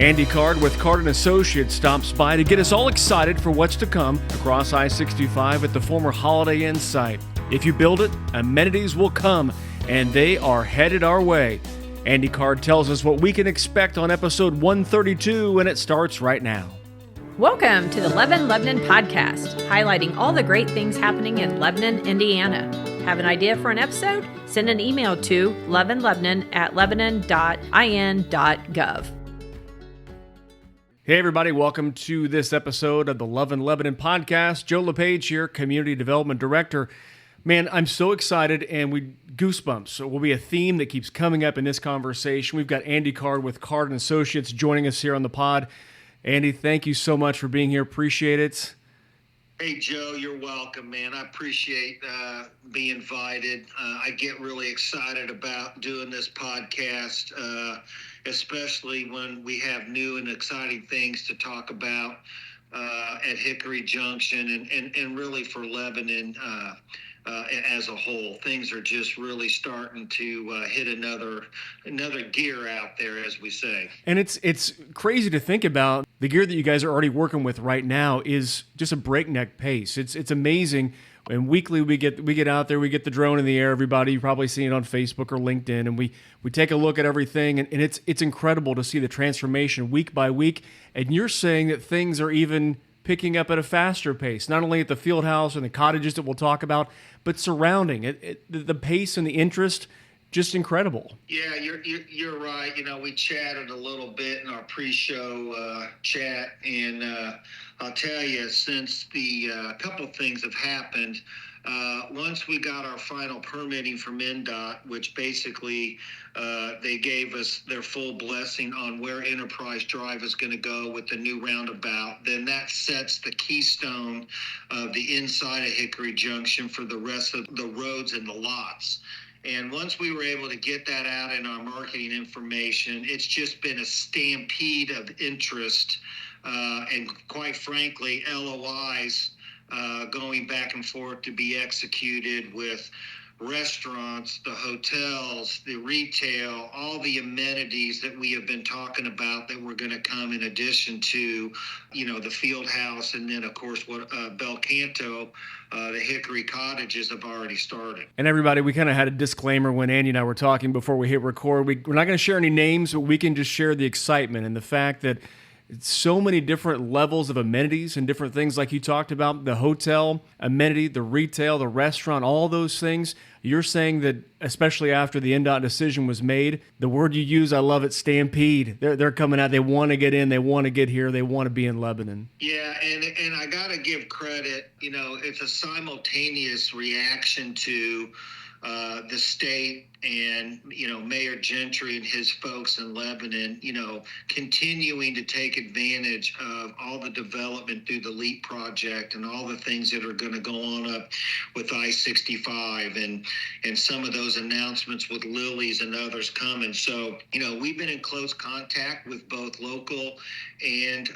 Andy Card with Card & Associates stops by to get us all excited for what's to come across I-65 at the former Holiday Inn site. If you build it, amenities will come, and they are headed our way. Andy Card tells us what we can expect on episode 132, and it starts right now. Welcome to the Lebanon podcast, highlighting all the great things happening in Lebanon, Indiana. Have an idea for an episode? Send an email to lebanon@lebanon.in.gov. Hey everybody, welcome to this episode of the Love and Lebanon podcast. Joe LePage here, Community Development Director. Man, I'm so excited, and goosebumps. So it will be a theme that keeps coming up in this conversation. We've got Andy Card with Card & Associates joining us here on the pod. Andy, thank you so much for being here. Appreciate it. Hey, Joe, you're welcome, man. I appreciate being invited. I get really excited about doing this podcast, especially when we have new and exciting things to talk about at Hickory Junction and really for Lebanon as a whole. Things are just really starting to hit another gear out there, as we say. And it's crazy to think about. The gear that you guys are already working with right now is just a breakneck pace. It's amazing. And weekly we get out there, we get the drone in the air. Everybody, you've probably seen it on Facebook or LinkedIn, and we take a look at everything, and it's incredible to see the transformation week by week. And you're saying that things are even picking up at a faster pace, not only at the field house and the cottages that we'll talk about, but surrounding it. The pace and the interest, just incredible. Yeah, you're right. You know, we chatted a little bit in our pre-show chat, and I'll tell you, since the couple of things have happened. Once we got our final permitting from NDOT, which basically they gave us their full blessing on where Enterprise Drive is going to go with the new roundabout, then that sets the keystone of the inside of Hickory Junction for the rest of the roads and the lots. And once we were able to get that out in our marketing information, it's just been a stampede of interest and, quite frankly, LOIs going back and forth to be executed with restaurants, the hotels, the retail, all the amenities that we have been talking about that were going to come in addition to, you know, the field house, and then of course what Bel Canto, the Hickory cottages have already started. And everybody, we kind of had a disclaimer when Andy and I were talking before we hit record. We're not going to share any names, but we can just share the excitement and the fact that it's so many different levels of amenities and different things like you talked about, the hotel amenity, the retail, the restaurant, all those things. You're saying that, especially after the NDOT decision was made, the word you use, I love it, stampede. They're coming out. They want to get in. They want to get here. They want to be in Lebanon. Yeah, and I got to give credit. You know, it's a simultaneous reaction to the state and, you know, Mayor Gentry and his folks in Lebanon, you know, continuing to take advantage of all the development through the LEAP project and all the things that are going to go on up with I-65 and some of those announcements with Lily's and others coming. So, you know, we've been in close contact with both local and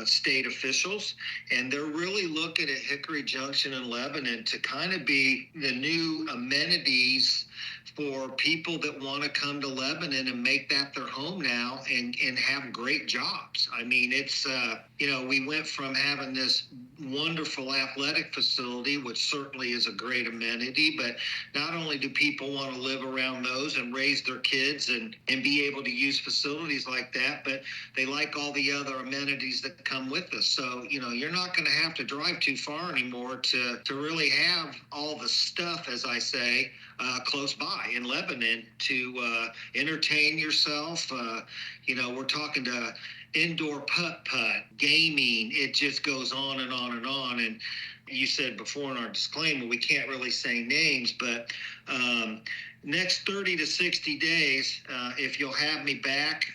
state officials, and they're really looking at Hickory Junction in Lebanon to kind of be the new amenities for people that want to come to Lebanon and make that their home now and have great jobs. I mean, it's, you know, we went from having this wonderful athletic facility, which certainly is a great amenity, but not only do people want to live around those and raise their kids and be able to use facilities like that, but they like all the other amenities that come with us. So, you know, you're not going to have to drive too far anymore to really have all the stuff, as I say, close by in Lebanon to entertain yourself. You know, we're talking to indoor putt-putt, gaming. It just goes on and on and on. And you said before in our disclaimer, we can't really say names, but next 30 to 60 days, if you'll have me back,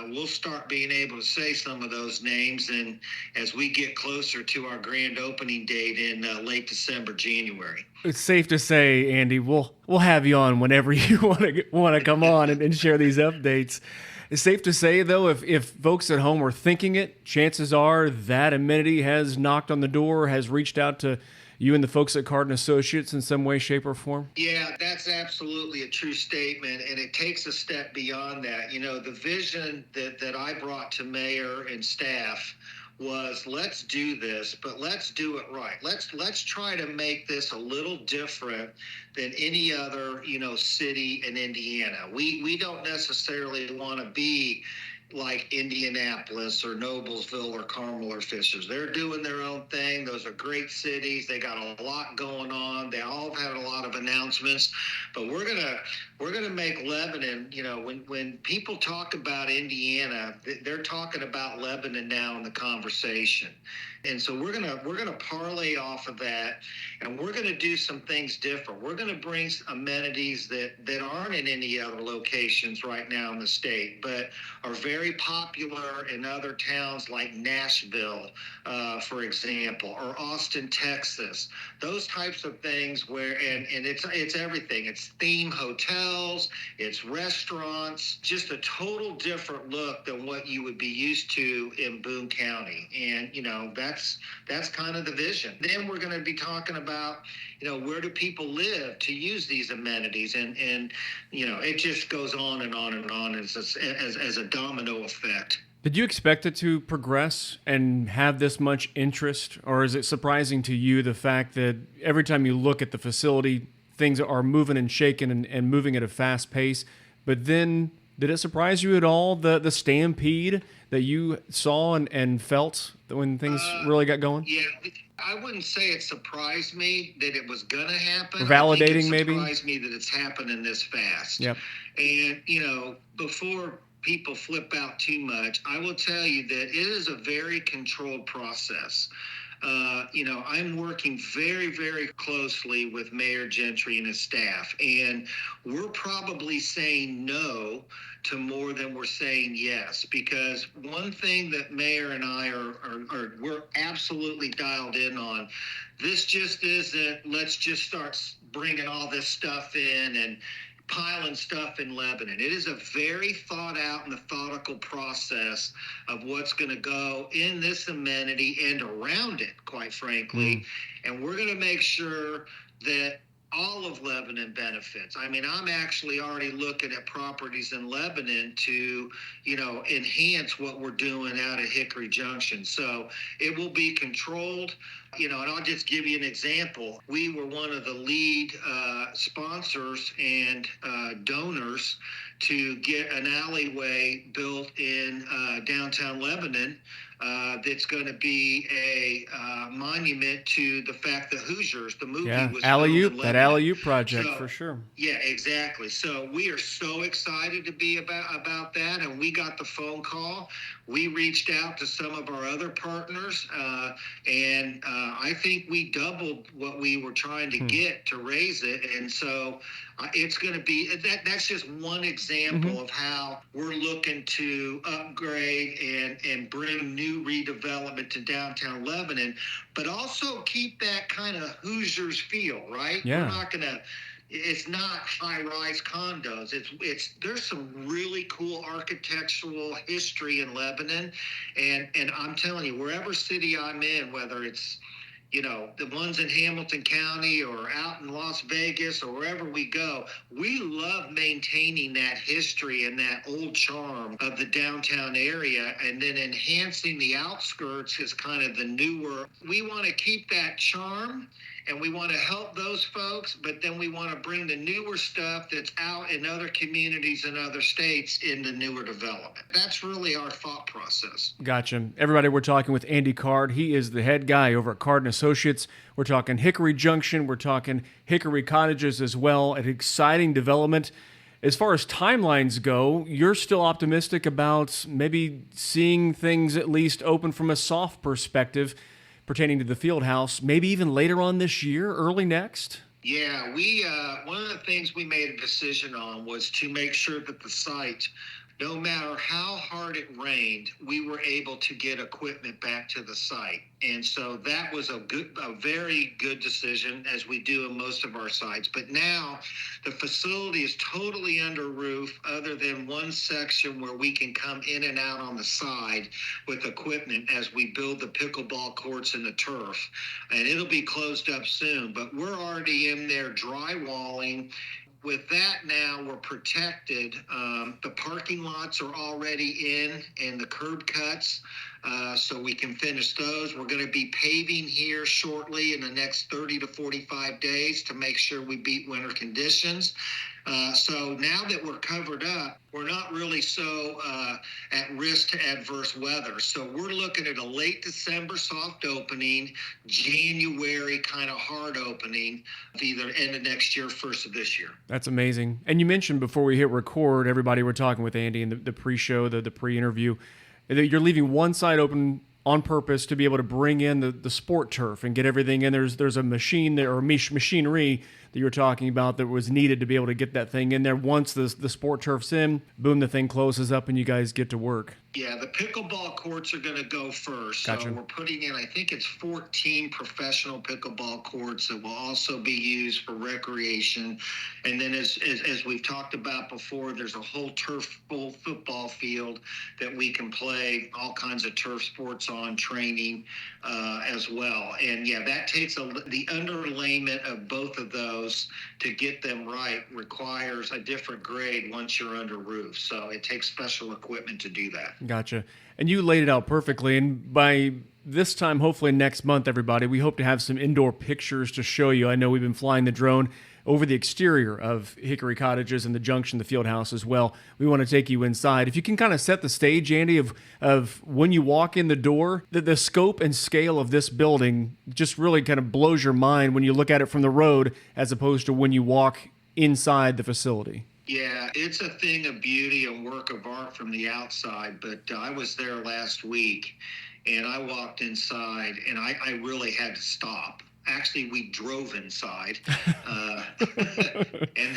we'll start being able to say some of those names. And as we get closer to our grand opening date in late December, January. It's safe to say, Andy, we'll have you on whenever you want to come on and share these updates. It's safe to say, though, if folks at home are thinking it, chances are that amenity has knocked on the door, has reached out to you and the folks at Card and Associates in some way, shape, or form? Yeah, that's absolutely a true statement, and it takes a step beyond that. The vision that I brought to mayor and staff was, let's do this, but let's do it right. Let's try to make this a little different than any other city in Indiana. We don't necessarily want to be like Indianapolis or Noblesville or Carmel or Fishers. They're doing their own thing. Those are great cities. They got a lot going on. They all have had a lot of announcements. But we're gonna make Lebanon. When people talk about Indiana, they're talking about Lebanon now in the conversation. And so we're gonna parlay off of that, and we're gonna do some things different. We're gonna bring amenities that aren't in any other locations right now in the state, but are very popular in other towns like Nashville, for example, or Austin, Texas. Those types of things and it's everything. It's theme hotels, it's restaurants, just a total different look than what you would be used to in Boone County. And that's kind of the vision. Then we're going to be talking about, where do people live to use these amenities? And it just goes on and on and on as a domino effect. Did you expect it to progress and have this much interest, or is it surprising to you the fact that every time you look at the facility, things are moving and shaking and moving at a fast pace? But then, did it surprise you at all, the stampede that you saw and felt when things really got going? Yeah, I wouldn't say it surprised me that it was going to happen. Validating, maybe? It surprised me that it's happening this fast. Yep. And, before people flip out too much, I will tell you that it is a very controlled process. I'm working very, very closely with Mayor Gentry and his staff, and we're probably saying no to more than we're saying yes, because one thing that Mayor and I we're absolutely dialed in on, this just isn't, let's just start bringing all this stuff in and piling stuff in Lebanon. It is a very thought out, methodical process of what's going to go in this amenity and around it, quite frankly. And we're going to make sure that all of Lebanon benefits. I mean, I'm actually already looking at properties in Lebanon to, enhance what we're doing out at Hickory Junction. So it will be controlled. And I'll just give you an example. We were one of the lead sponsors and donors to get an alleyway built in downtown Lebanon that's going to be a monument to the fact that Hoosiers, the movie, was Alley-oop, filmed in that Lebanon. Alley-oop project, for sure. Yeah, exactly. So we are so excited to be about that, and we got the phone call. We reached out to some of our other partners, and I think we doubled what we were trying to get to raise it. And so it's going to be that's just one example of how we're looking to upgrade and bring new redevelopment to downtown Lebanon, but also keep that kind of Hoosiers feel, right? Yeah. We're not going to. It's not high-rise condos. There's some really cool architectural history in Lebanon, and I'm telling you, wherever city I'm in, whether it's the ones in Hamilton County or out in Las Vegas or wherever we go, we love maintaining that history and that old charm of the downtown area, and then enhancing the outskirts is kind of the newer. We want to keep that charm, and we want to help those folks, but then we want to bring the newer stuff that's out in other communities and other states in the newer development. That's really our thought process. Gotcha. Everybody, we're talking with Andy Card. He is the head guy over at Card & Associates. We're talking Hickory Junction. We're talking Hickory Cottages as well. An exciting development. As far as timelines go, you're still optimistic about maybe seeing things at least open from a soft perspective pertaining to the Fieldhouse, maybe even later on this year, early next? Yeah, we one of the things we made a decision on was to make sure that the site no matter how hard it rained, we were able to get equipment back to the site. And so that was a very good decision, as we do in most of our sites. But now the facility is totally under roof, other than one section where we can come in and out on the side with equipment as we build the pickleball courts and the turf. And it'll be closed up soon, but we're already in there drywalling. With that now, we're protected. The parking lots are already in, and the curb cuts, so we can finish those. We're going to be paving here shortly in the next 30 to 45 days to make sure we beat winter conditions. So now that we're covered up, we're not really so at risk to adverse weather. So we're looking at a late December soft opening, January kind of hard opening, either end of next year, first of this year. That's amazing. And you mentioned before we hit record, everybody were talking with Andy in the pre-show, the pre-interview, that you're leaving one side open on purpose to be able to bring in the sport turf and get everything in. There's a machine there, or machinery that you were talking about that was needed to be able to get that thing in there. Once the sport turf's in, boom, the thing closes up and you guys get to work. Yeah, the pickleball courts are going to go first. Gotcha. So we're putting in, I think it's 14 professional pickleball courts that will also be used for recreation. And then as we've talked about before, there's a whole full football field that we can play all kinds of turf sports on, training as well. And yeah, that takes the underlayment of both of those to get them right requires a different grade once you're under roof. So it takes special equipment to do that. Gotcha. And you laid it out perfectly. And by this time, hopefully next month, everybody, we hope to have some indoor pictures to show you. I know we've been flying the drone over the exterior of Hickory Cottages and the Junction, the Fieldhouse as well. We want to take you inside. If you can kind of set the stage, Andy, of when you walk in the door, the scope and scale of this building just really kind of blows your mind when you look at it from the road as opposed to when you walk inside the facility. Yeah, it's a thing of beauty and work of art from the outside, but I was there last week and I walked inside and I really had to stop. Actually, we drove inside, and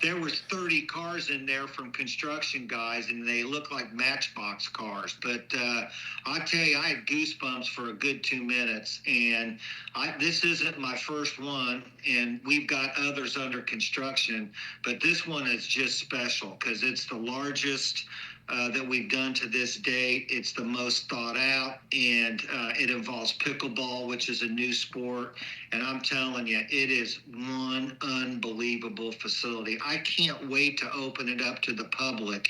there was 30 cars in there from construction guys, and they look like Matchbox cars. But I tell you, I had goosebumps for a good 2 minutes, and this isn't my first one, and we've got others under construction, but this one is just special because it's the largest that we've done to this date. It's the most thought out, and it involves pickleball, which is a new sport. And I'm telling you, it is one unbelievable facility. I can't wait to open it up to the public.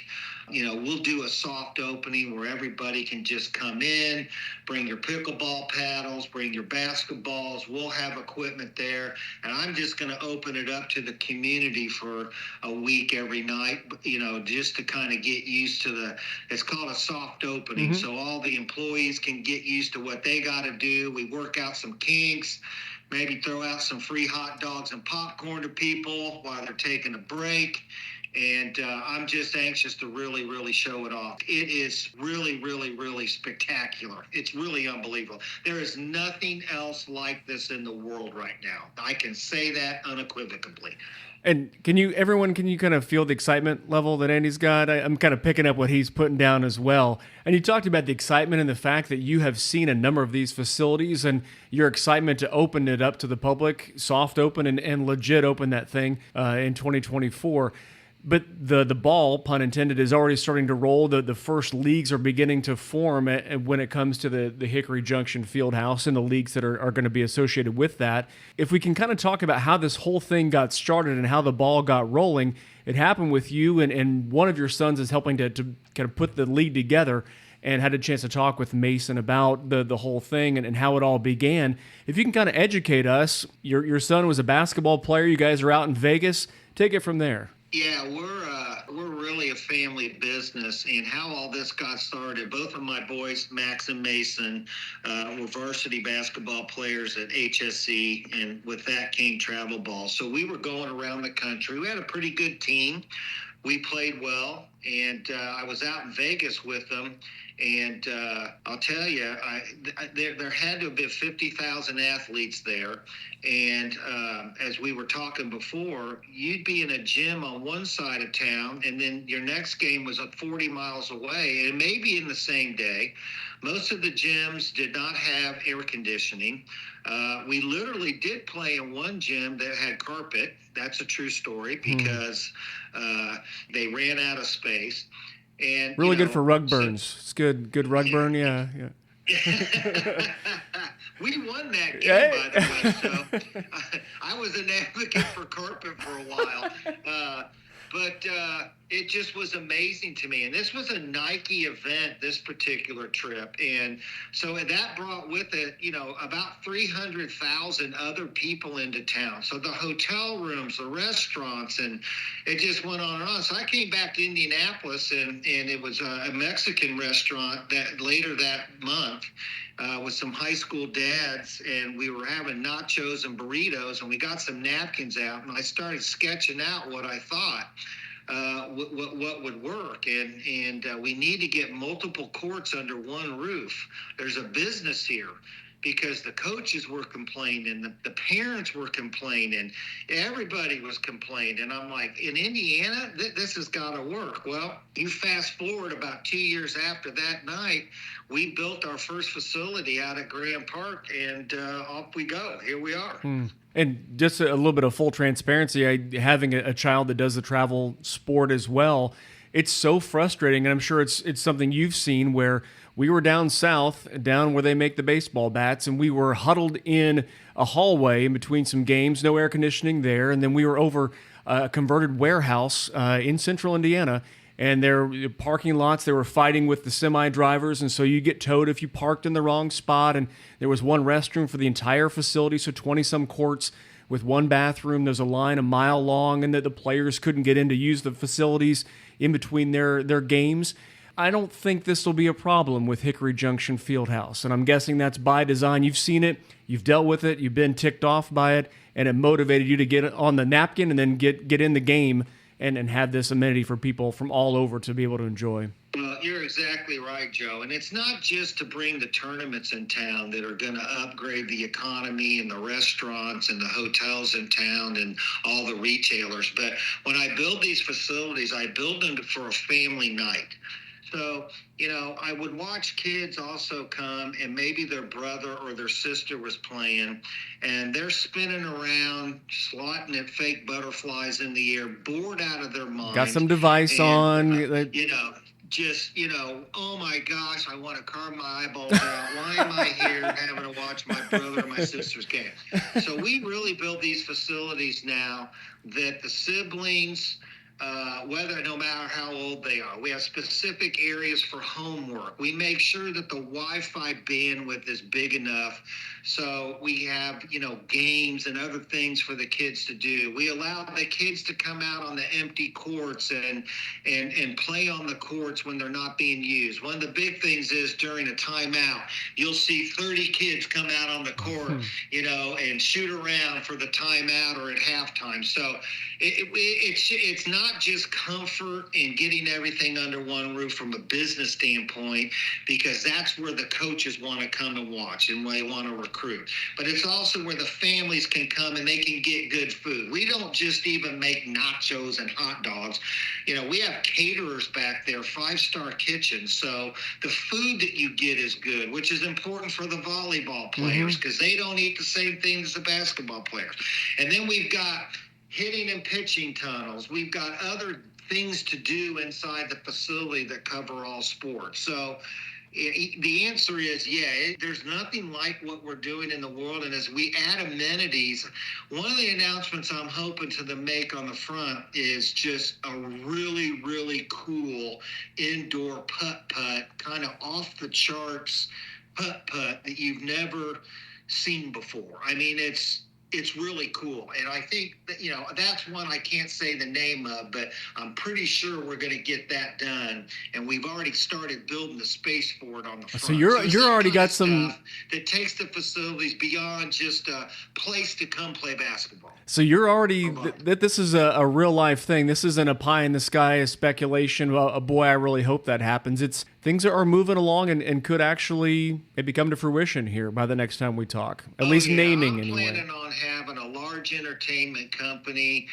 You know, we'll do a soft opening where everybody can just come in, bring your pickleball paddles, bring your basketballs. We'll have equipment there. And I'm just going to open it up to the community for a week every night, you know, just to kind of get used to it's called a soft opening. Mm-hmm. So all the employees can get used to what they got to do. We work out some kinks, maybe throw out some free hot dogs and popcorn to people while they're taking a break. And I'm just anxious to really, really show it off. It is really, really, really spectacular. It's really unbelievable. There is nothing else like this in the world right now. I can say that unequivocally. And can you kind of feel the excitement level that Andy's got? I'm kind of picking up what he's putting down as well. And you talked about the excitement and the fact that you have seen a number of these facilities and your excitement to open it up to the public, soft open and legit open that thing in 2024. But the ball, pun intended, is already starting to roll. The first leagues are beginning to form when it comes to the Hickory Junction Fieldhouse and the leagues that are going to be associated with that. If we can kind of talk about how this whole thing got started and how the ball got rolling, it happened with you and one of your sons is helping to kind of put the league together, and had a chance to talk with Mason about the whole thing and how it all began. If you can kind of educate us, your son was a basketball player. You guys are out in Vegas. Take it from there. Yeah, we're really a family business, and how all this got started. Both of my boys, Max and Mason, were varsity basketball players at HSC, and with that came travel ball. So we were going around the country. We had a pretty good team. We played well. and I was out in Vegas with them. And I'll tell you, there had to have been 50,000 athletes there. And as we were talking before, you'd be in a gym on one side of town, and then your next game was 40 miles away, and maybe in the same day. Most of the gyms did not have air conditioning. We literally did play in one gym that had carpet. That's a true story, because they ran out of space. And really good for rug burns. It's good rug burn. Yeah. We won that game, by the way. So I was an advocate for carpet for a while. But it just was amazing to me. And this was a Nike event, this particular trip. And so that brought with it, about 300,000 other people into town. So the hotel rooms, the restaurants, and it just went on and on. So I came back to Indianapolis, and it was a Mexican restaurant that later that month. With some high school dads, and we were having nachos and burritos, and we got some napkins out, and I started sketching out what I thought what would work, and we need to get multiple courts under one roof. There's a business here, because the coaches were complaining, the parents were complaining, everybody was complaining. And I'm like, in Indiana, this has got to work. Well, you fast forward about 2 years after that night, we built our first facility out at Graham Park, and off we go. Here we are. And just a little bit of full transparency, having a child that does the travel sport as well, it's so frustrating, and I'm sure it's something you've seen, where we were down south, down where they make the baseball bats, and we were huddled in a hallway in between some games, no air conditioning there, and then we were over a converted warehouse in central Indiana, and their parking lots, they were fighting with the semi-drivers, and so you get towed if you parked in the wrong spot, and there was one restroom for the entire facility, so 20-some courts with one bathroom. There's a line a mile long, and that the players couldn't get in to use the facilities in between their games. I don't think this will be a problem with Hickory Junction Fieldhouse, and I'm guessing that's by design. You've seen it, you've dealt with it, you've been ticked off by it, and it motivated you to get on the napkin and then get in the game and have this amenity for people from all over to be able to enjoy. Well, you're exactly right, Joe. And it's not just to bring the tournaments in town that are going to upgrade the economy and the restaurants and the hotels in town and all the retailers. But when I build these facilities, I build them for a family night. So, I would watch kids also come, and maybe their brother or their sister was playing, and they're spinning around, slotting at fake butterflies in the air, bored out of their mind. Got some device on. Oh my gosh, I want to carve my eyeballs out. Why am I here having to watch my brother or my sister's game? So we really build these facilities now that the siblings, no matter how old they are, we have specific areas for homework. We make sure that the Wi-Fi bandwidth is big enough, so we have, games and other things for the kids to do. We allow the kids to come out on the empty courts and play on the courts when they're not being used. One of the big things is during a timeout, you'll see 30 kids come out on the court, and shoot around for the timeout or at halftime. So it's not just comfort and getting everything under one roof from a business standpoint, because that's where the coaches want to come and watch and they want to recruit. But it's also where the families can come and they can get good food. We don't just even make nachos and hot dogs. We have caterers back there, 5-star kitchens. So the food that you get is good, which is important for the volleyball players, because they don't eat the same things as the basketball players. And then we've got hitting and pitching tunnels. We've got other things to do inside the facility that cover all sports. So the answer is, there's nothing like what we're doing in the world. And as we add amenities, one of the announcements I'm hoping to make on the front is just a really, really cool indoor putt-putt, kind of off the charts putt-putt that you've never seen before. I mean, it's it's really cool. And I think that, that's one I can't say the name of, but I'm pretty sure we're going to get that done. And we've already started building the space for it on the front. So you're already got some that takes the facilities beyond just a place to come play basketball. So you're already that this is a real life thing. This isn't a pie in the sky, a speculation. Well, boy, I really hope that happens. It's things are moving along and could actually maybe come to fruition here by the next time we talk. At least naming anyway. I'm planning on having a large entertainment company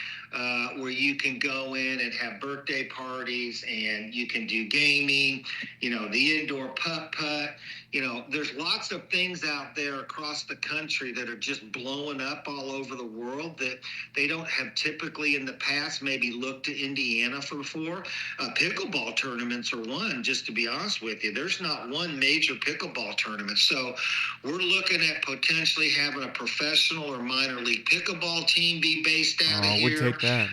where you can go in and have birthday parties and you can do gaming, the indoor putt. There's lots of things out there across the country that are just blowing up all over the world that they don't have typically in the past maybe looked to Indiana for before. Pickleball tournaments are one, just to be honest with you. There's not one major pickleball tournament. So we're looking at potentially having a professional or minor league pickleball team be based out of here. We'd take that.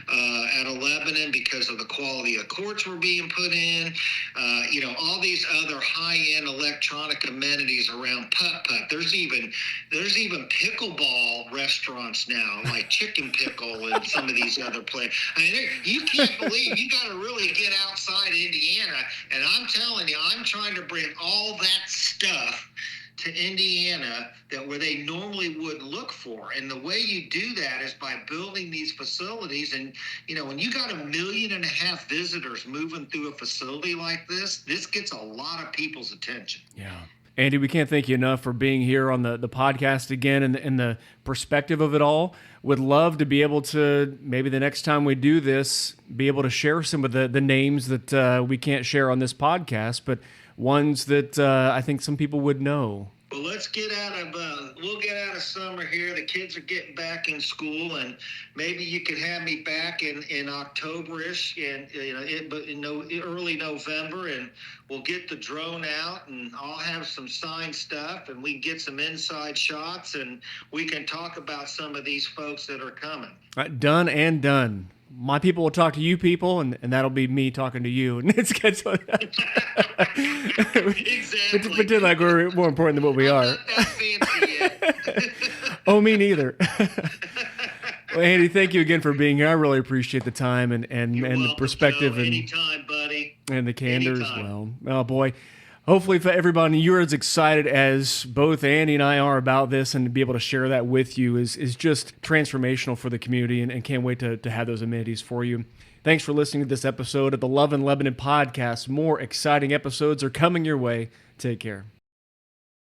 At Lebanon because of the quality of courts we're being put in. All these other high-end electronic amenities around putt. There's even pickleball restaurants now, like Chicken Pickle and some of these other places. I mean, you can't believe you got to really get outside Indiana. And I'm telling you, I'm trying to bring all that stuff to Indiana that where they normally wouldn't look for. And the way you do that is by building these facilities. And, when you got 1.5 million visitors moving through a facility like this gets a lot of people's attention. Yeah. Andy, we can't thank you enough for being here on the podcast again and the perspective of it all. Would love to be able to, maybe the next time we do this, be able to share some of the names that we can't share on this podcast, but ones that I think some people would know. Well, let's get we'll get out of summer here. The kids are getting back in school, and maybe you could have me back in October-ish, and early November, and we'll get the drone out, and I'll have some signed stuff, and we can get some inside shots, and we can talk about some of these folks that are coming. Done and done. My people will talk to you people, and that'll be me talking to you. And it's exactly. Pretend like we're more important than what we are. I'm not that fancy yet. Oh, me neither. Well, Andy, thank you again for being here. I really appreciate the time and the perspective. Joe. Anytime, buddy. And the candor Anytime. as well. Oh, boy. Hopefully for everybody, you're as excited as both Andy and I are about this, and to be able to share that with you is just transformational for the community, and can't wait to have those amenities for you. Thanks for listening to this episode of the Love in Lebanon podcast. More exciting episodes are coming your way. Take care.